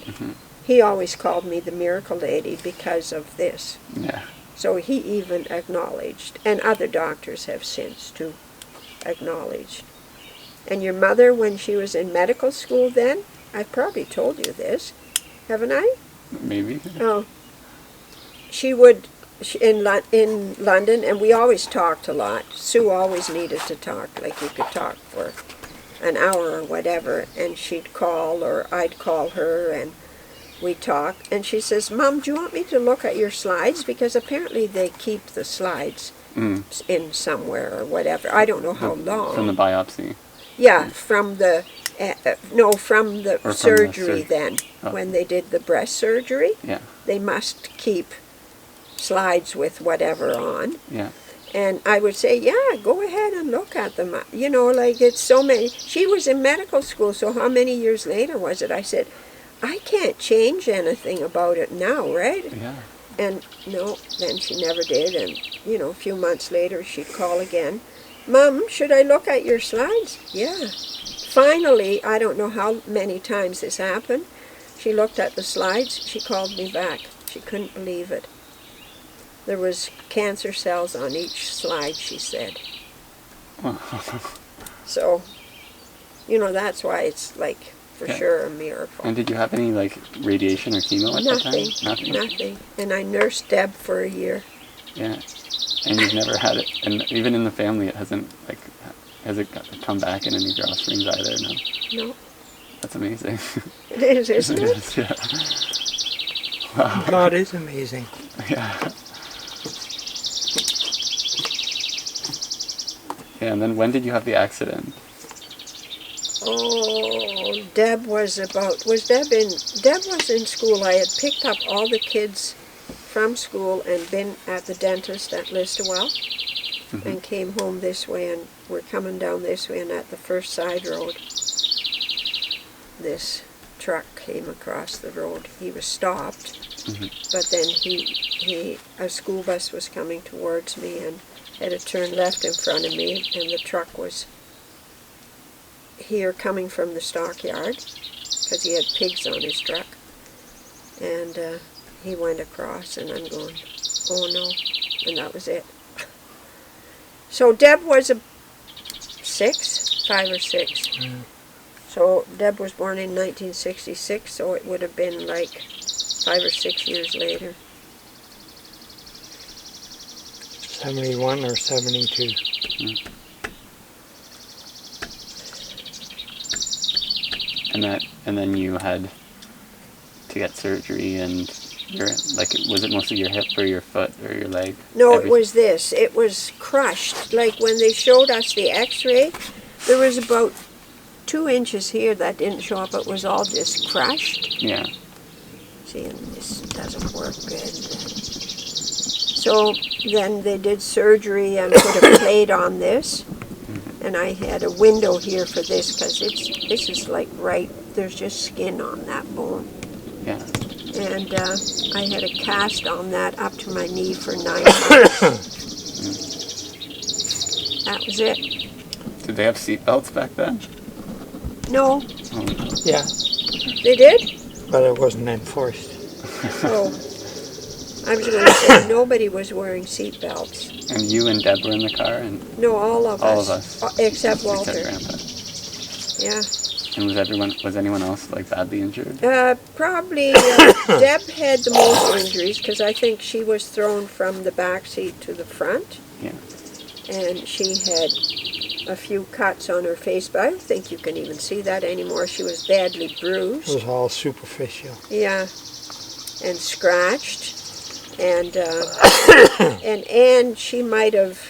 He always called me the miracle lady because of this. Yeah. So he even acknowledged, and other doctors have since too acknowledged. And your mother, when she was in medical school then, I've probably told you this, haven't I? Maybe. Oh. She would, in London, and we always talked a lot. Sue always needed to talk, like you could talk for an hour or whatever, and she'd call, or I'd call her, and we talk, and she says, Mom, do you want me to look at your slides? Because apparently they keep the slides in somewhere or whatever. I don't know how long. From the biopsy. Yeah, from the, from the Or from surgery the then. When they did the breast surgery, Yeah. they must keep slides with whatever on. Yeah. And I would say, yeah, go ahead and look at them. You know, like it's so many. She was in medical school, so how many years later was it? I said, I can't change anything about it now, right? Yeah. And no, then she never did. And, you know, a few months later, she'd call again. Mom, should I look at your slides? Yeah. Finally, I don't know how many times this happened, she looked at the slides, she called me back. She couldn't believe it. There was cancer cells on each slide, she said. So, you know, that's why it's like, for sure, a miracle. And did you have any, like, radiation or chemo at that time? Nothing. And I nursed Deb for a year. Yeah. And you've never had it, and even in the family it hasn't, like, has it come back in any draw strings either? No? No. That's amazing. It is, isn't it? It is, yeah. Wow. God is amazing. Yeah. Yeah, and then when did you have the accident? Oh, Deb was in school. I had picked up all the kids from school and been at the dentist at Listowel, and came home this way, and we're coming down this way, and at the first side road, this truck came across the road. He was stopped, but then a school bus was coming towards me and had to turn left in front of me, and the truck was here coming from the stockyard, because he had pigs on his truck, and he went across, and I'm going, oh no, and that was it. So Deb was 5 or 6. So Deb was born in 1966, so it would have been like 5 or 6 years later. 71 or 72. And then you had to get surgery, and was it mostly your hip or your foot or your leg? No, it was this. It was crushed. Like when they showed us the x-ray, there was about 2 inches here that didn't show up. It was all just crushed. Yeah. See, and this doesn't work good. So then they did surgery and put a plate on this. And I had a window here for this, because this is like there's just skin on that bone. Yeah. And I had a cast on that up to my knee for 9 months. That was it. Did they have seat belts back then? No. Oh, no. Yeah, They did? but it wasn't enforced. Oh. I was going to say nobody was wearing seat belts. And you and Deb were in the car, and No, all of all us. of us, Except Walter. except Grandpa. Yeah. And was anyone else like badly injured? Probably Deb had the most injuries, because I think she was thrown from the back seat to the front. Yeah. and she had a few cuts on her face, but I don't think you can even see that anymore. She was badly bruised. It was all superficial. Yeah, and scratched, and she might have,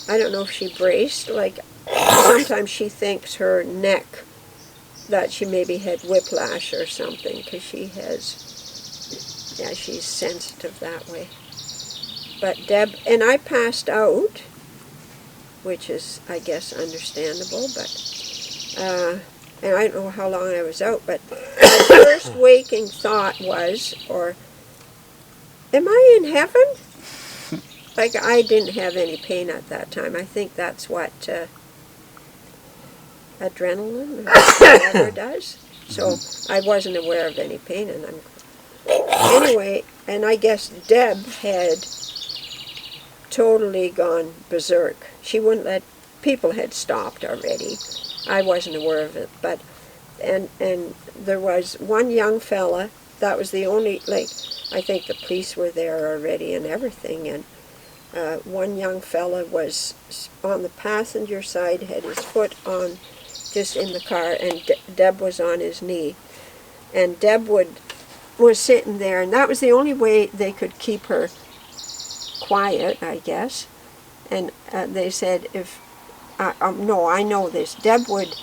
I don't know if she braced, like sometimes she thinks her neck, that she maybe had whiplash or something, because she has, yeah, she's sensitive that way. But Deb, and I passed out, which is, I guess, understandable, but, and I don't know how long I was out, but my first waking thought was, or, am I in heaven? Like, I didn't have any pain at that time. I think that's what adrenaline or whatever does. So I wasn't aware of any pain, and anyway, and I guess Deb had totally gone berserk. She wouldn't let, people had stopped already. I wasn't aware of it, but, and there was one young fella, that was the only, like, I think the police were there already and everything, and one young fella was on the passenger side, had his foot on, just in the car, and Deb was on his knee. And Deb was sitting there, and that was the only way they could keep her quiet, I guess. And they said, if, no, I know this, Deb would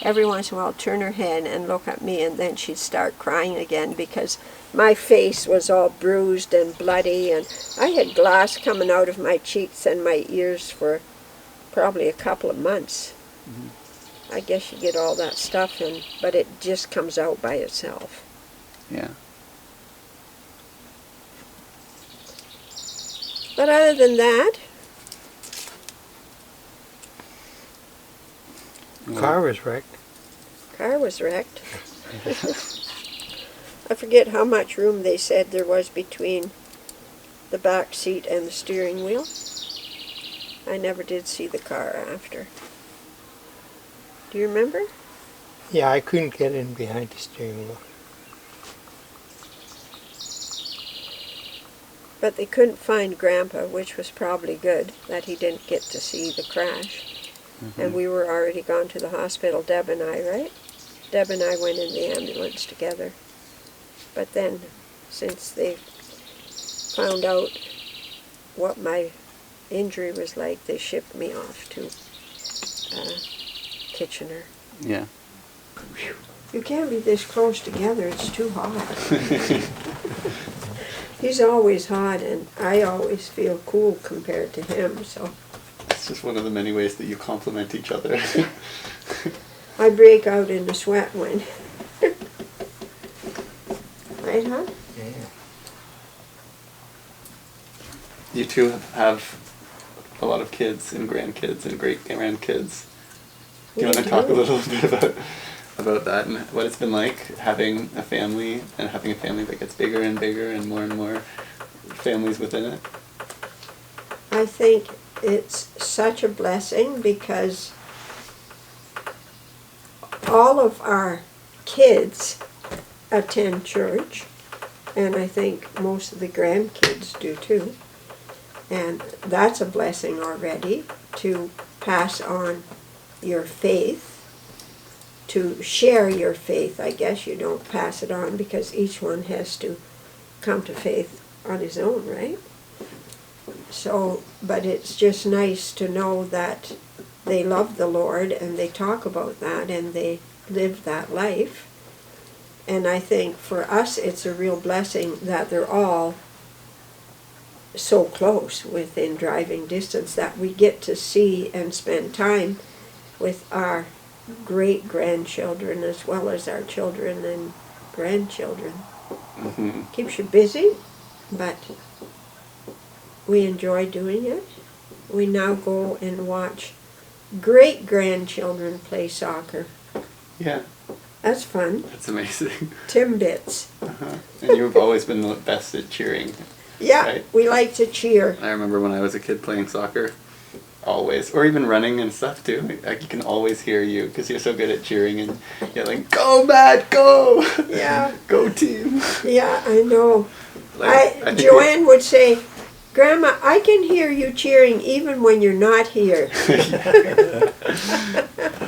every once in a while turn her head and look at me, and then she'd start crying again, because my face was all bruised and bloody, and I had glass coming out of my cheeks and my ears for probably a couple of months. I guess you get all that stuff, but it just comes out by itself. Yeah. But other than that, Car was wrecked. car was wrecked. I forget how much room they said there was between the back seat and the steering wheel. I never did see the car after. Do you remember? Yeah, I couldn't get in behind the steering wheel. But they couldn't find Grandpa, which was probably good, that he didn't get to see the crash. And we were already gone to the hospital, Deb and I, right? Deb and I went in the ambulance together. But then, since they found out what my injury was like, they shipped me off to Kitchener. Yeah. You can't be this close together, it's too hot. He's always hot, and I always feel cool compared to him, so. It's just one of the many ways that you complement each other. I break out in the sweat when. Right, huh? Yeah. You two have a lot of kids and grandkids and great-grandkids. Do you want to talk a little bit about that and what it's been like having a family, and having a family that gets bigger and bigger and more families within it? I think it's such a blessing, because all of our kids attend church, and I think most of the grandkids do too. And that's a blessing already, to pass on your faith, to share your faith. I guess you don't pass it on, because each one has to come to faith on his own, right? So, but it's just nice to know that they love the Lord, and they talk about that, and they live that life. And I think for us it's a real blessing that they're all so close, within driving distance, that we get to see and spend time with our great-grandchildren as well as our children and grandchildren. Keeps you busy, but we enjoy doing it. We now go and watch great-grandchildren play soccer. Yeah. That's fun. That's amazing. Timbits. And you've always been the best at cheering. Yeah, right? We like to cheer. I remember when I was a kid playing soccer, always, or even running and stuff too. Like, you can always hear you because you're so good at cheering and yelling, "Go Matt, go!" Yeah. Go team. Yeah, I know. Like, I think Joanne would say, Grandma, I can hear you cheering even when you're not here.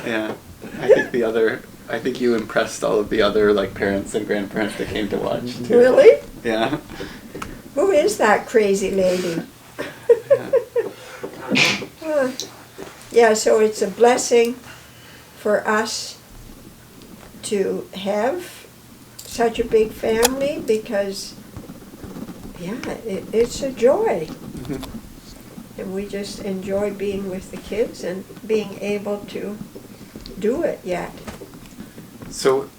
Yeah. I think you impressed all of the other like parents and grandparents that came to watch too. Really? Yeah. Who is that crazy lady? Yeah, so it's a blessing for us to have such a big family because, yeah, it's a joy. And we just enjoy being with the kids and being able to do it yet. So,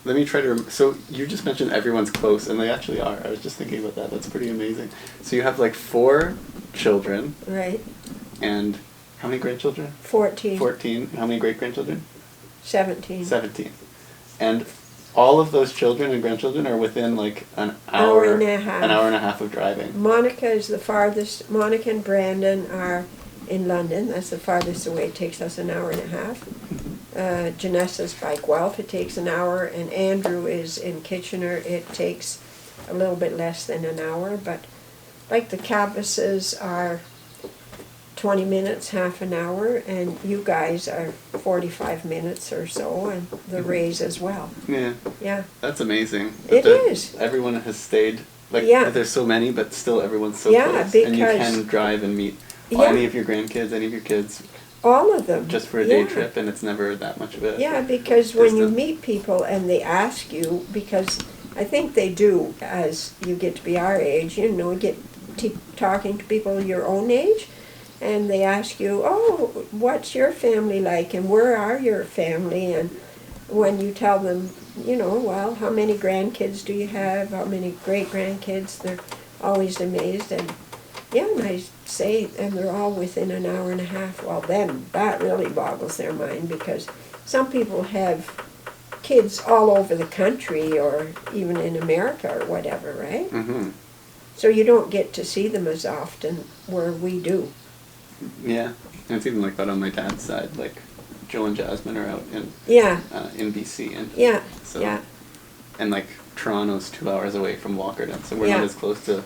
let me try to. So you just mentioned everyone's close, and they actually are. I was just thinking about that. That's pretty amazing. So you have like 4 children. Right. And how many grandchildren? 14. 14. How many great grandchildren? 17. 17. And all of those children and grandchildren are within like an Hour hour and a half. An hour and a half of driving. Monica is the farthest. Monica and Brandon are in London. That's the farthest away. It takes us an hour and a half. Janessa's by Guelph. It takes an hour. And Andrew is in Kitchener. It takes a little bit less than an hour. But like the Cabbases are 20 minutes, half an hour. And you guys are 45 minutes or so. And the Rays as well. Yeah. Yeah. That's amazing. It is. Everyone has stayed. Like, Yeah. there's so many, but still everyone's so Yeah, close. And you because- can drive and meet Yeah. any of your grandkids, any of your kids, All of them. just for a day Yeah. trip, and it's never that much of a Yeah, because when you distance. meet people and they ask you, because I think they do as you get to be our age, you know, get talking to people your own age, and they ask you, oh, what's your family like, and where are your family, and when you tell them, you know, well, how many grandkids do you have, how many great-grandkids, they're always amazed, and yeah, and I say, and they're all within an hour and a half. Well, then that really boggles their mind because some people have kids all over the country or even in America or whatever, right? Mm-hmm. So you don't get to see them as often where we do. Yeah, and it's even like that on my dad's side. Like, Joe and Jasmine are out Yeah, in BC, and yeah, so yeah, and like Toronto's 2 hours away from Walkerton, so we're Yeah. not as close to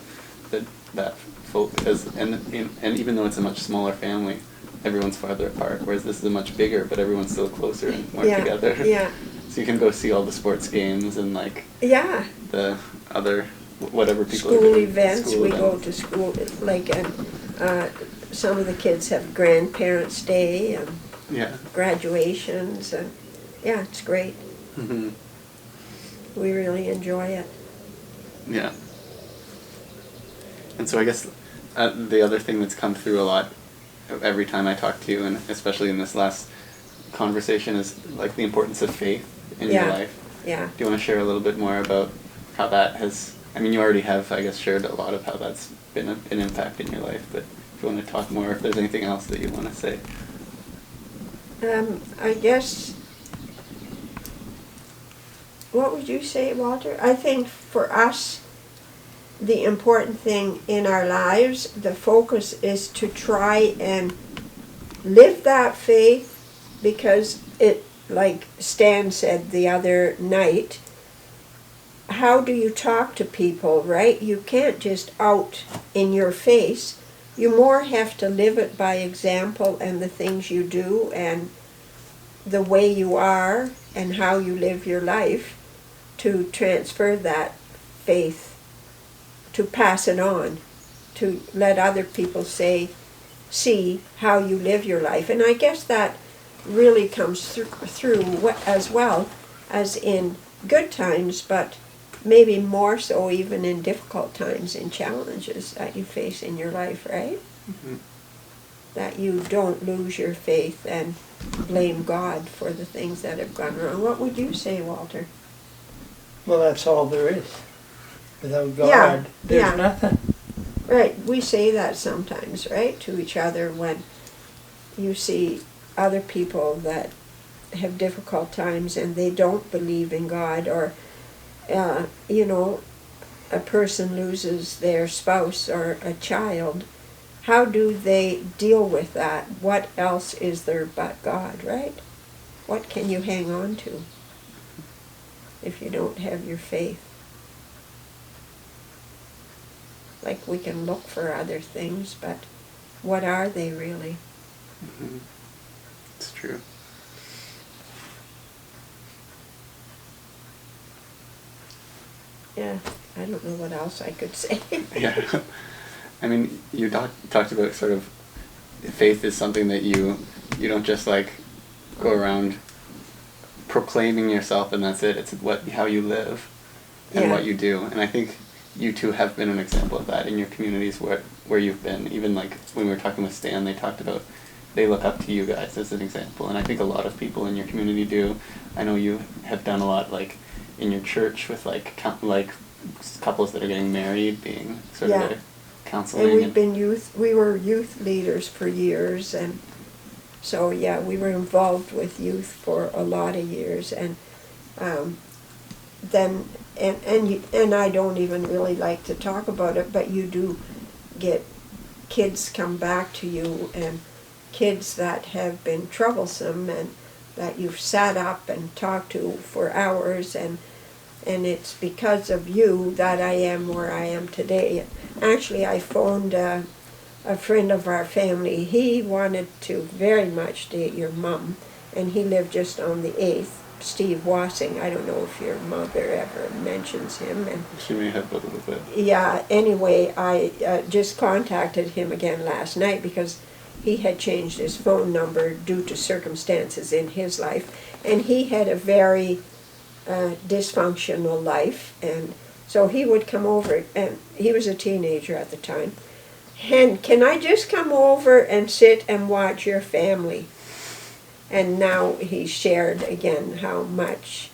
that folk as and even though it's a much smaller family, everyone's farther apart. Whereas this is a much bigger, but everyone's still closer and more yeah, together. yeah, So you can go see all the sports games and like yeah. the other whatever people are School doing. events, School we events. go to school, like, and some of the kids have grandparents' day and Yeah. graduations, and yeah, it's great. Hmm. We really enjoy it. Yeah. And so I guess the other thing that's come through a lot every time I talk to you, and especially in this last conversation, is like the importance of faith in your Yeah. life. Yeah. Do you want to share a little bit more about how that has, I mean, you already have, I guess, shared a lot of how that's been an impact in your life, but if you want to talk more, if there's anything else that you want to say. I guess, what would you say, Walter? I think for us, the important thing in our lives, the focus is to try and live that faith, because it, like Stan said the other night, how do you talk to people, right? You can't just out in your face. You more have to live it by example and the things you do and the way you are and how you live your life to transfer that faith, to pass it on, to let other people see how you live your life. And I guess that really comes through as well as in good times, but maybe more so even in difficult times and challenges that you face in your life, right? Mm-hmm. That you don't lose your faith and blame God for the things that have gone wrong. What would you say, Walter? Well, that's all there is. Without God, Yeah, there's yeah. nothing. Right, we say that sometimes, right, to each other when you see other people that have difficult times and they don't believe in God, or, you know, a person loses their spouse or a child. How do they deal with that? What else is there but God, right? What can you hang on to if you don't have your faith? Like we can look for other things, but what are they really? Mm-hmm. It's true. Yeah, I don't know what else I could say. Yeah. I mean, you talked about sort of faith is something that you don't just like go around proclaiming yourself and that's it. It's how you live and Yeah. what you do. And I think you two have been an example of that in your communities where you've been. Even like when we were talking with Stan, they talked about they look up to you guys as an example. And I think a lot of people in your community do. I know you have done a lot like in your church with like couples that are getting married, being sort Yeah. of counseling. And we were youth leaders for years, and so yeah, we were involved with youth for a lot of years, and then and I don't even really like to talk about it, but you do get kids come back to you, and kids that have been troublesome and that you've sat up and talked to for hours, and it's because of you that I am where I am today. Actually, I phoned a friend of our family. He wanted to very much date your mom, and he lived just on the 8th, Steve Wassing. I don't know if your mother ever mentions him. And She may have a little bit. yeah, anyway, I just contacted him again last night because he had changed his phone number due to circumstances in his life, and he had a very dysfunctional life, and so he would come over, and he was a teenager at the time, and can I just come over and sit and watch your family? And now he shared again how much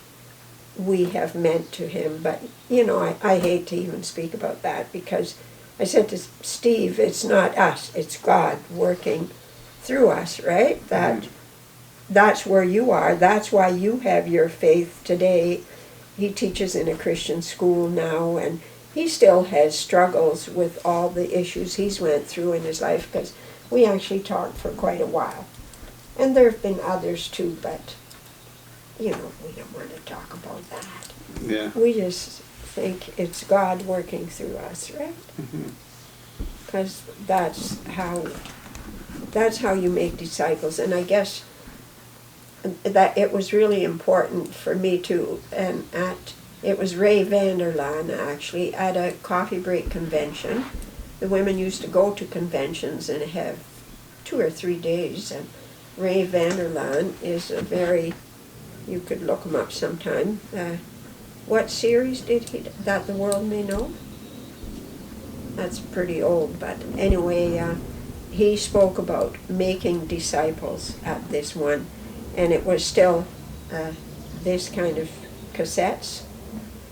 we have meant to him, but you know, I hate to even speak about that, because I said to Steve, it's not us, it's God working through us, right? That's where you are. That's why you have your faith today. He teaches in a Christian school now, and he still has struggles with all the issues he's went through in his life, because we actually talked for quite a while. And there have been others too, but, you know, we don't want to talk about that. Yeah. We just think it's God working through us, right? Mm-hmm. Because that's how you make disciples. And I guess that it was really important for me too, and it was Ray Vanderlaan actually at a coffee break convention. The women used to go to conventions and have 2 or 3 days, and Ray Vanderlaan is a very, you could look him up sometime. What series did he, That the World May Know? That's pretty old, but anyway, he spoke about making disciples at this one. And it was still this kind of cassettes.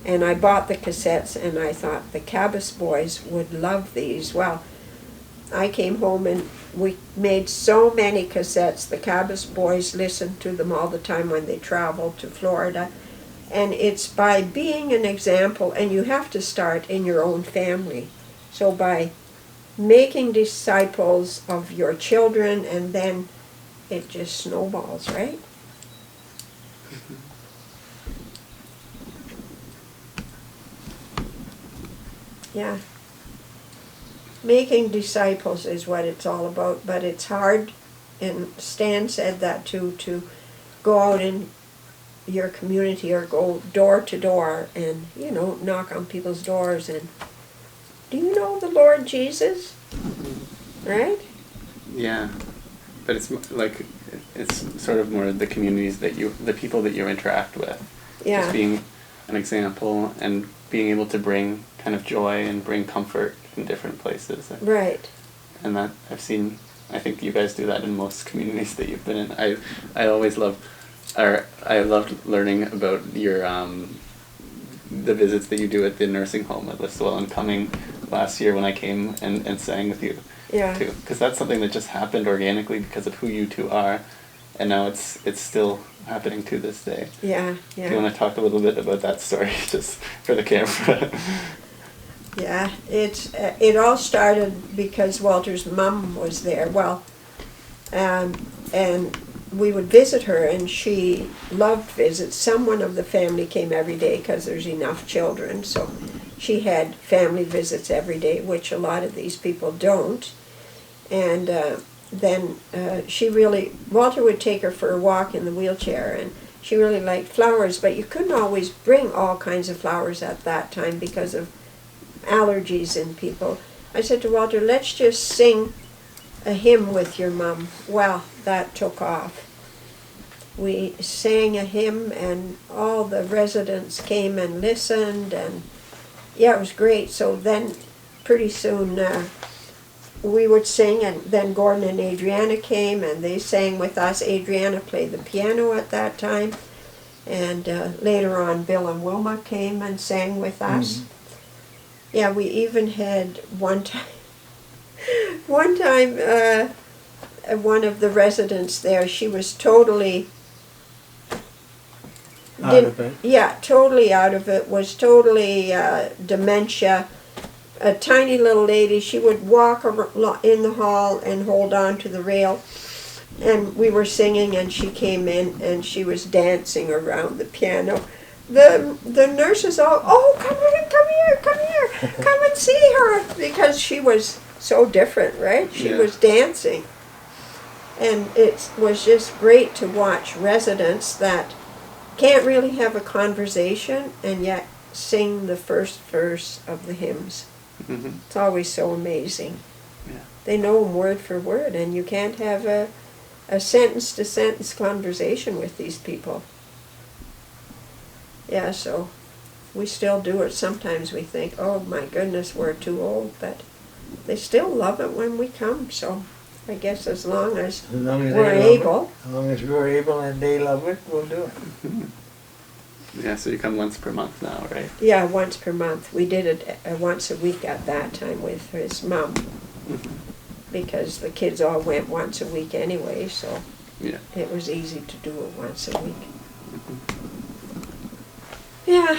And I bought the cassettes, and I thought the Cabas boys would love these. Well, I came home and we made so many cassettes. The Cabas boys listened to them all the time when they traveled to Florida. And it's by being an example, and you have to start in your own family. So by making disciples of your children, and then it just snowballs, right? Yeah. Making disciples is what it's all about, but it's hard, and Stan said that too, to go out in your community or go door to door and, you know, knock on people's doors and, do you know the Lord Jesus? Right? Yeah. But it's like, it's sort of more the communities the people that you interact with. Yeah. Just being an example and being able to bring kind of joy and bring comfort in different places. Right. And that I think you guys do that in most communities that you've been in. I always loved learning about your the visits that you do at the nursing home at Listowel, and coming last year when I came and sang with you. Yeah. Too, because that's something that just happened organically because of who you two are, and now it's still happening to this day. Yeah, Do you want to talk a little bit about that story, just for the camera? Yeah, it all started because Walter's mom was there. Well, and we would visit her, and she loved visits. Someone of the family came every day because there's enough children. So she had family visits every day, which a lot of these people don't. And then Walter would take her for a walk in the wheelchair, and she really liked flowers, but you couldn't always bring all kinds of flowers at that time because of allergies in people. I said to Walter, let's just sing a hymn with your mom. Well, that took off. We sang a hymn, and all the residents came and listened, and yeah, it was great. So then pretty soon we would sing, and then Gordon and Adriana came, and they sang with us. Adriana played the piano at that time, and later on Bill and Wilma came and sang with us. Yeah, we even had one time one of the residents there, she was totally Out of it. Yeah, totally out of it, was totally dementia. A tiny little lady, she would walk in the hall and hold on to the rail. And we were singing, and she came in, and she was dancing around the piano. The nurses all, oh, come here, come and see her, because she was so different, right? She was dancing. And it was just great to watch residents that can't really have a conversation and yet sing the first verse of the hymns. Mm-hmm. It's always so amazing. Yeah. They know them word for word, and you can't have a sentence-to-sentence conversation with these people. Yeah, so we still do it. Sometimes we think, oh my goodness, we're too old, but they still love it when we come, so I guess as long as As long as we're they love able. it, as long as we're able and they love it, we'll do it. Yeah, so you come once per month now, right? Yeah, once per month. We did it once a week at that time with his mom, because the kids all went once a week anyway, so Yeah. it was easy to do it once a week. Yeah,